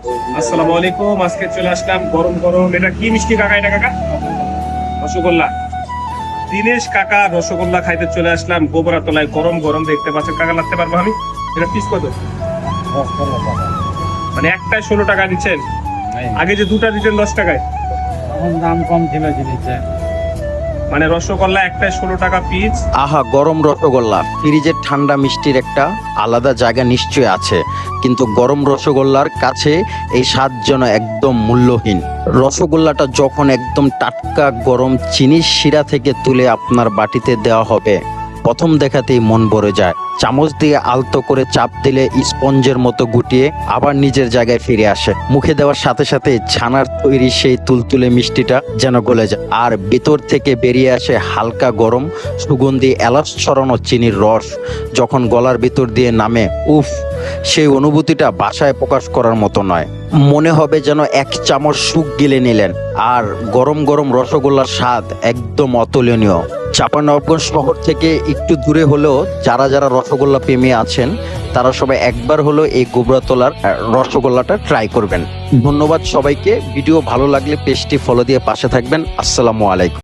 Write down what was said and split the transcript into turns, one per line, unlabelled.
আসসালামু আলাইকুম। আজকে চলে আসলাম গরম গরম, এটা কি মিষ্টি কাকা? এটা কাকা রসগোল্লা। দিনেশ কাকা রসগোল্লা খাইতে চলে আসলাম গোবরাতলায়। গরম গরম দেখতে পাচ্ছেন কাকা, লাগতে পারবো আমি? এটা পিস কত? মানে একটাই 16 টাকা দিচ্ছেন? আগে যে দুটা দিতেন 10 টাকায়।
এখন দাম কম ছিল জিনিসের।
মানে রসগোল্লা একটাই 16 টাকা পিস।
আহা, গরম রসগোল্লা। ফ্রিজের ঠান্ডা মিষ্টির একটা আলাদা জায়গা নিশ্চয়ই আছে, কিন্তু গরম রসগোল্লার কাছে এই স্বাদ যেন একদম মূল্যহীন। রসগোল্লাটা যখন একদম টাটকা গরম চিনির শিরা থেকে তুলে আপনার বাটিতে দেওয়া হবে, প্রথম দেখাতেই মন ভরে যায়। চামচ দিয়ে আলতো করে চাপ দিলে স্পঞ্জের মতো গুটিয়ে আবার নিজের জায়গায় ফিরে আসে। মুখে দেওয়ার সাথে সাথে ছানার তৈরি সেই তুলতুলে মিষ্টিটা যেন গলে যায়, আর ভিতর থেকে বেরিয়ে আসে হালকা গরম সুগন্ধি এলাচ ছড়ানো চিনির রস। যখন গলার ভিতর দিয়ে নামে, উফ, সেই অনুভূতিটা ভাষায় প্রকাশ করার মতো নয়। মনে হবে যেন এক চামচ সুখ গিলে নিলেন। আর গরম গরম রসগোল্লার স্বাদ একদম অতুলনীয়। চাঁপাইনবাবগঞ্জ শহর থেকে একটু দূরে হলেও যারা যারা রসগোল্লা প্রেমী আছেন, তারা সবাই একবার হলেও এই গোবরাতলার রসগোল্লাটা ট্রাই করবেন। ধন্যবাদ সবাইকে। ভিডিও ভালো লাগলে পেজটি ফলো দিয়ে পাশে থাকবেন। আসসালামু আলাইকুম।